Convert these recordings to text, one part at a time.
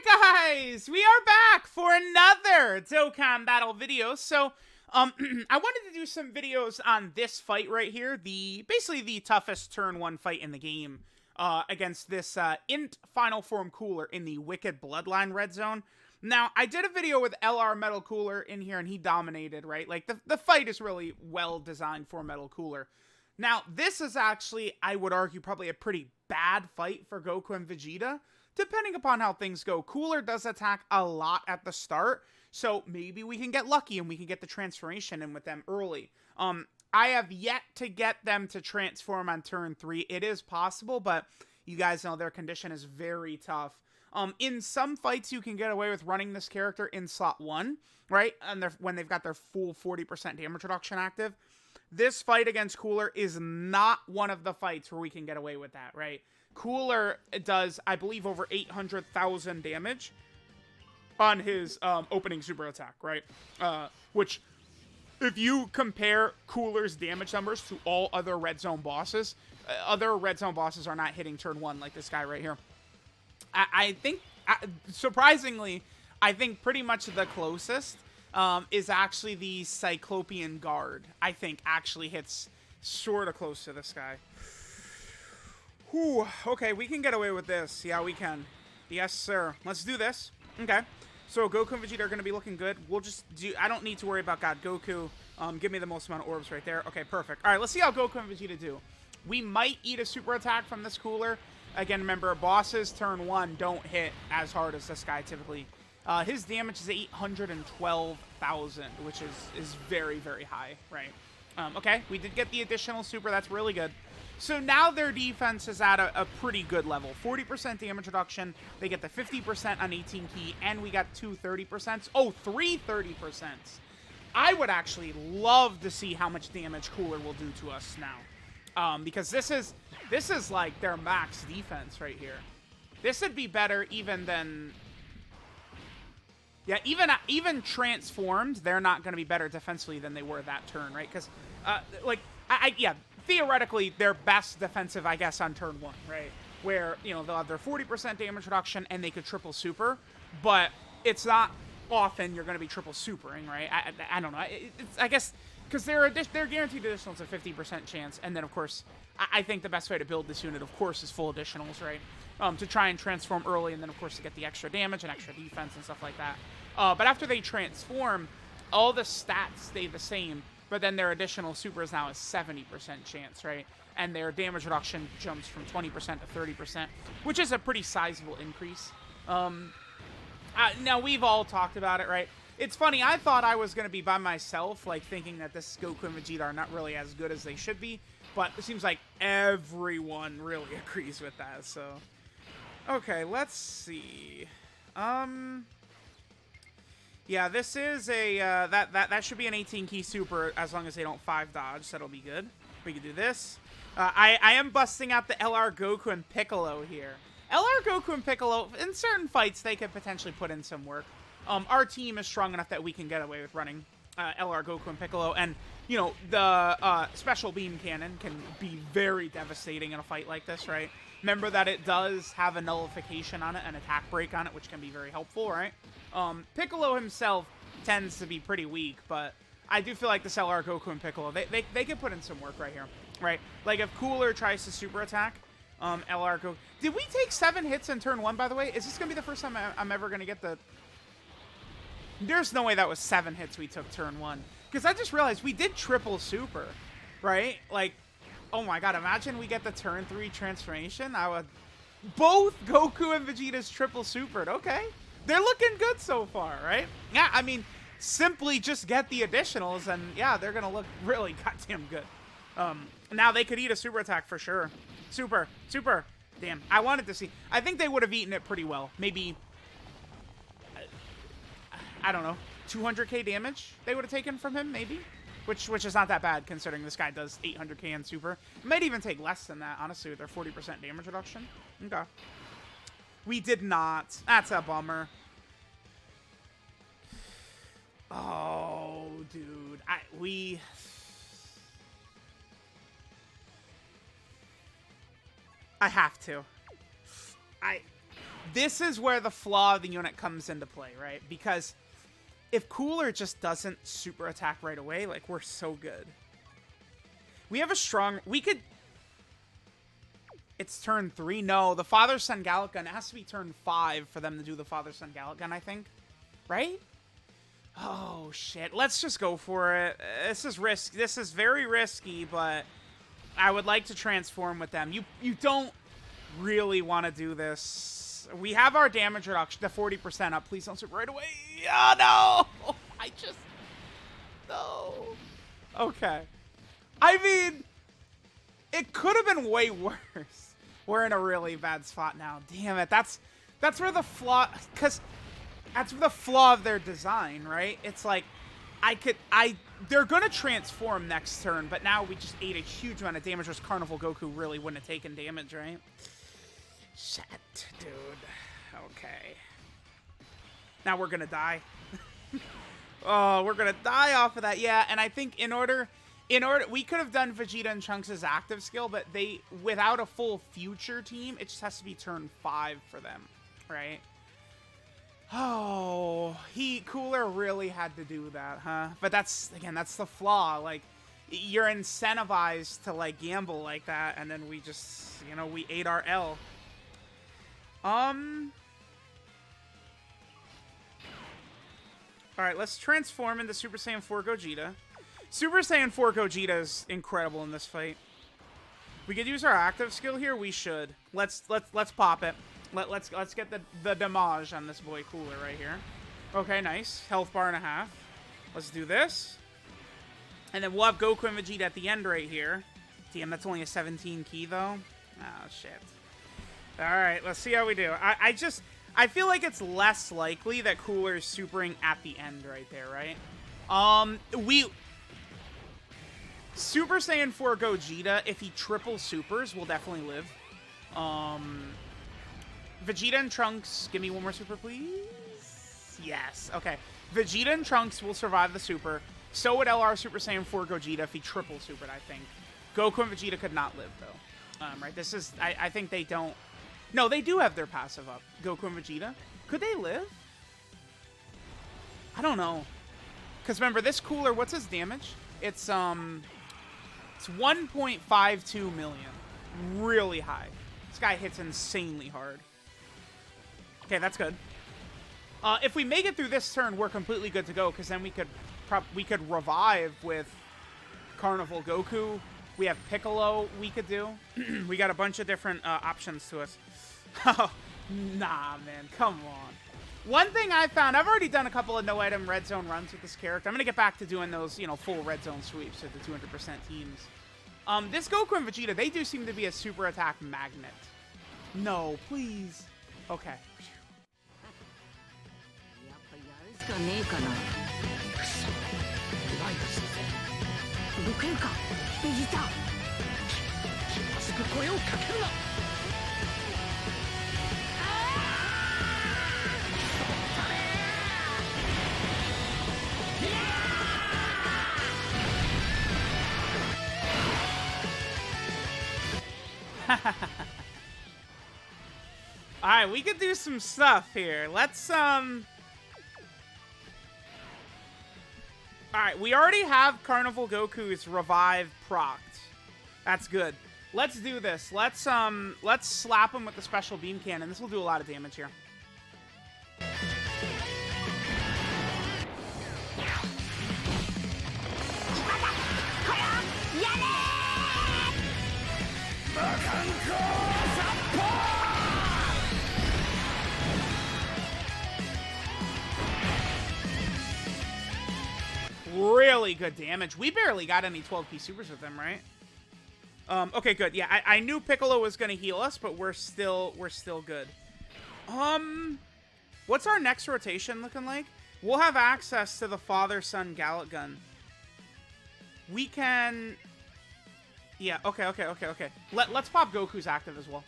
Alright guys, we are back for another Dokkan battle video. So, I wanted to do some videos on this fight right here, basically the toughest turn 1 fight in the game, against this, Int Final Form Cooler in the Wicked Bloodline Red Zone. Now, I did a video with LR Metal Cooler in here and he dominated, right? Like, the fight is really well designed for Metal Cooler. Now, this is actually, I would argue, probably a pretty bad fight for Goku and Vegeta. Depending upon how things go, Cooler does attack a lot at the start, so maybe we can get lucky and we can get the transformation in with them early. I have yet to get them to transform on turn 3. It is possible, but you guys know their condition is very tough. In some fights, you can get away with running this character in slot 1, right? And when they've got their full 40% damage reduction active. This fight against Cooler is not one of the fights where we can get away with that, right? Cooler does, I believe, over 800,000 damage on his opening super attack, right? Which, if you compare Cooler's damage numbers to all other Red Zone bosses, other Red Zone bosses are not hitting turn 1 like this guy right here. I think, surprisingly, I think pretty much the closest is actually the Cyclopean Guard. I think actually hits sort of close to this guy. Whew, okay, we can get away with this. Yeah, we can. Yes, sir. Let's do this. Okay. So Goku and Vegeta are going to be looking good. We'll just do... I don't need to worry about God. Goku, give me the most amount of orbs right there. Okay, perfect. All right, let's see how Goku and Vegeta do. We might eat a super attack from this Cooler. Again, remember, bosses turn 1 don't hit as hard as this guy typically. His damage is 812,000, which is very, very high, right? Okay, we did get the additional super. That's really good. So now their defense is at a pretty good level. 40% damage reduction. They get the 50% on 18 key, and we got 2 30%. Oh, 3 30%. I would actually love to see how much damage Cooler will do to us now. Because this is like their max defense right here. This would be better even than... Yeah, even transformed, they're not going to be better defensively than they were that turn, right? Because, yeah, theoretically, they're best defensive, I guess, on turn 1, right? Where, you know, they'll have their 40% damage reduction and they could triple super, but it's not often you're going to be triple supering, right? I don't know. I guess, because they're guaranteed additionals a 50% chance, and then, of course, I think the best way to build this unit, of course, is full additionals, right? To try and transform early, and then, of course, to get the extra damage and extra defense and stuff like that. But after they transform, all the stats stay the same, but then their additional super is now a 70% chance, right? And their damage reduction jumps from 20% to 30%, which is a pretty sizable increase. Now, we've all talked about it, right? It's funny, I thought I was going to be by myself, like, thinking that this Goku and Vegeta are not really as good as they should be, but it seems like everyone really agrees with that, so... Okay, let's see. Yeah, this is a, that should be an 18 key super as long as they don't 5 dodge, so that'll be good. We can do this. I am busting out the LR Goku and Piccolo here. LR Goku and Piccolo, in certain fights, they could potentially put in some work. Our team is strong enough that we can get away with running LR Goku and Piccolo, and, you know, the special beam cannon can be very devastating in a fight like this, right? Remember that it does have a nullification on it, an attack break on it, which can be very helpful, right? Piccolo himself tends to be pretty weak, but I do feel like this LR Goku and Piccolo, they can put in some work right here, right? Like, if Cooler tries to super attack, LR Goku... Did we take 7 hits in turn 1, by the way? Is this going to be the first time I'm ever going to get the... There's no way that was 7 hits we took turn 1. Because I just realized we did triple super, right? Like... Oh my god, imagine we get the turn 3 transformation. I would... Both Goku and Vegeta's triple supered. Okay. They're looking good so far, right? Yeah, I mean, simply just get the additionals, and yeah, they're going to look really goddamn good. Now they could eat a super attack for sure. Super. Damn, I wanted to see. I think they would have eaten it pretty well. Maybe, I don't know, 200k damage they would have taken from him, maybe? Which is not that bad, considering this guy does 800k in super. It might even take less than that, honestly, with their 40% damage reduction. Okay. We did not. That's a bummer. Oh, dude. I have to. this is where the flaw of the unit comes into play, right? Because if Cooler just doesn't super attack right away, like, we're so good. We have a strong... We could... It's turn 3? No, the Father-Son Gallic Gun, it has to be turn 5 for them to do the Father-Son Gallic Gun, I think. Right? Oh, shit. Let's just go for it. This is risk. This is very risky, but I would like to transform with them. You don't really want to do this. We have our damage reduction to 40% up. Please don't super right away. Oh, no! I just... No. Okay. I mean, it could have been way worse. We're in a really bad spot now. Damn it. That's where the flaw... Because that's the flaw of their design, right? It's like, they're going to transform next turn, but now we just ate a huge amount of damage, whereas Carnival Goku really wouldn't have taken damage, right? Shit, dude. Okay. Now we're going to die. Oh, we're going to die off of that. Yeah, and I think in order, we could have done Vegeta and Trunks' active skill, but without a full future team, it just has to be turn 5 for them, right? Oh, Cooler really had to do that, huh? But that's the flaw. Like, you're incentivized to, like, gamble like that, and then we just, you know, we ate our L. Alright, let's transform into Super Saiyan 4 Gogeta. Super Saiyan 4 Gogeta is incredible in this fight. We could use our active skill here. We should. Let's pop it. Let's get the damage on this boy Cooler right here. Okay, nice. Health bar and a half. Let's do this. And then we'll have Goku and Vegeta at the end right here. Damn, that's only a 17 key though. Oh shit. Alright, let's see how we do. I feel like it's less likely that Cooler is supering at the end right there, right? Super Saiyan 4 Gogeta, if he triple supers, will definitely live. Vegeta and Trunks, give me one more super, please. Yes, okay. Vegeta and Trunks will survive the super. So would LR Super Saiyan 4 Gogeta if he triple supered, I think. Goku and Vegeta could not live, though. Right, this is... I think they don't... No, they do have their passive up. Goku and Vegeta. Could they live? I don't know. Because remember, this Cooler, what's his damage? It's 1.52 million. Really high. This guy hits insanely hard. Okay, that's good. If we make it through this turn, we're completely good to go, because then we could revive with Carnival Goku. We have Piccolo we could do. We got a bunch of different options to us. Oh, nah, man, come on. One thing I found, I've already done a couple of no-item red zone runs with this character. I'm going to get back to doing those, you know, full red zone sweeps with the 200% teams. This Goku and Vegeta, they do seem to be a super attack magnet. No, please. Okay. Alright, we could do some stuff here. Let's, Alright, we already have Carnival Goku's revive procced. That's good. Let's do this. Let's slap him with the special beam cannon. This will do a lot of damage here. Really good damage. We barely got any 12p supers with them, right? Okay, good. Yeah, I knew Piccolo was gonna heal us, but we're still good. What's our next rotation looking like? We'll have access to the Father-Son Gallic Gun. We can... Yeah, okay. Let's pop Goku's active as well.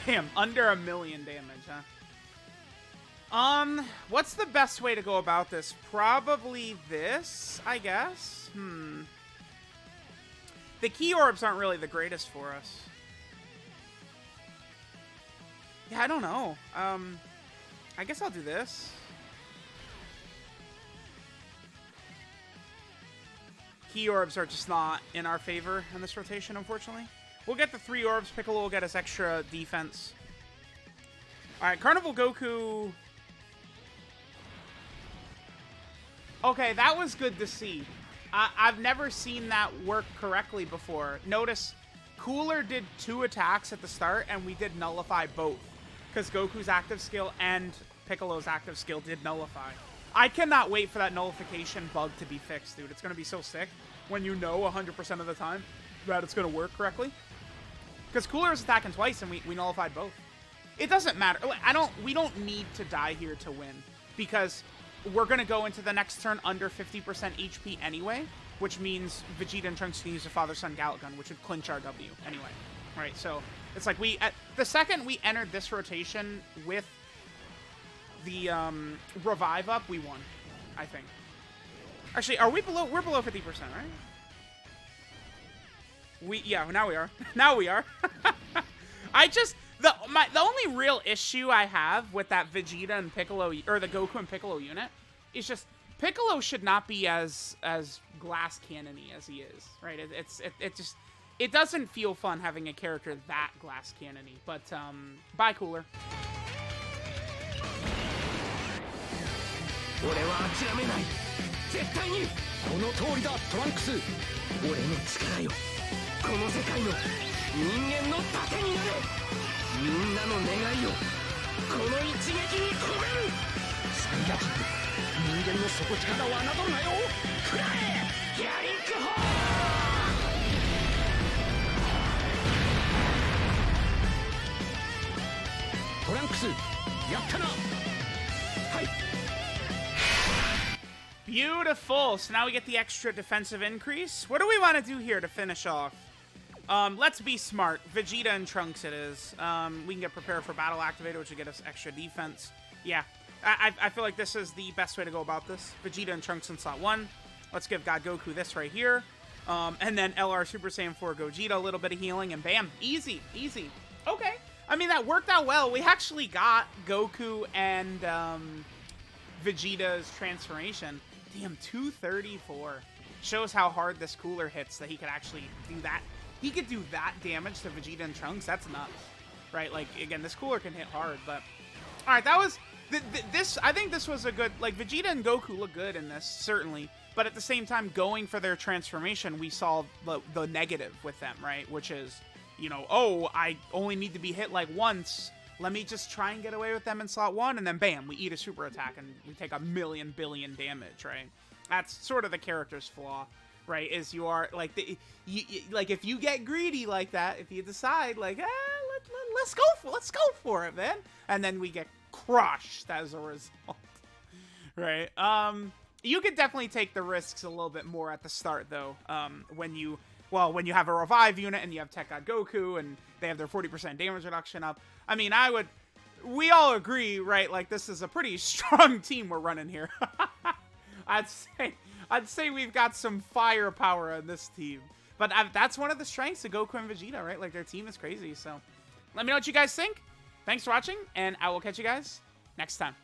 Damn, under 1 million damage, huh? What's the best way to go about this? Probably this, I guess. The key orbs aren't really the greatest for us. Yeah, I don't know. I guess I'll do this. Key orbs are just not in our favor in this rotation, unfortunately. We'll get the 3 orbs. Piccolo will get us extra defense. Alright, Carnival Goku. Okay, that was good to see. I've never seen that work correctly before. Notice, Cooler did 2 attacks at the start, and we did nullify both. Because Goku's active skill and Piccolo's active skill did nullify. I cannot wait for that nullification bug to be fixed, dude. It's going to be so sick when you know 100% of the time that it's going to work correctly. Because Cooler is attacking twice, and we nullified both. It doesn't matter. We don't need to die here to win. Because we're going to go into the next turn under 50% HP anyway, which means Vegeta and Trunks can use a Father-Son Gallet Gun, which would clinch our W anyway. Right, so it's like the second we entered this rotation with the revive up, we won, I think. Actually, are we below? We're below 50%, right? Yeah, now we are. Now we are. The only real issue I have with that Vegeta and Piccolo, or the Goku and Piccolo unit, is just Piccolo should not be as glass cannon-y as he is, right? It doesn't feel fun having a character that glass cannon-y. But bye, Cooler. 俺は諦めない。絶対にこの通りだ、トランクス。俺の力よ、この世界の人間の盾になれ。みんなの願いをこの一撃に込める。最悪、人間の底力を侮るなよ。食らえ、ギャリンクホー。トランクス、やったな。はい。 Beautiful. So now we get the extra defensive increase. What do we want to do here to finish off? Let's be smart. Vegeta and Trunks it is. We can get prepared for battle activated, which will get us extra defense. Yeah, I feel like this is the best way to go about this. Vegeta and Trunks in slot 1. Let's give God Goku this right here. And then LR Super Saiyan 4 Gogeta, a little bit of healing, and bam. Easy, easy. Okay. I mean, that worked out well. We actually got Goku and Vegeta's transformation. Damn, 234. Shows how hard this Cooler hits that he could actually do that. He could do that damage to Vegeta and Trunks. That's nuts. Right? Like, again, this Cooler can hit hard, but... Alright, that was... I think this was a good... Like, Vegeta and Goku look good in this, certainly. But at the same time, going for their transformation, we saw the negative with them, right? Which is, you know, oh, I only need to be hit, like, once... Let me just try and get away with them in slot 1, and then bam, we eat a super attack, and we take 1 million billion damage, right? That's sort of the character's flaw, right? Is you are, like, like, if you get greedy like that, if you decide, like, let's go for it, man, and then we get crushed as a result, right? You could definitely take the risks a little bit more at the start, though, when you have a revive unit and you have Tech God Goku and they have their 40% damage reduction up. I mean, we all agree, right? Like, this is a pretty strong team we're running here. I'd say we've got some firepower on this team. But that's one of the strengths of Goku and Vegeta, right? Like, their team is crazy. So let me know what you guys think. Thanks for watching, and I will catch you guys next time.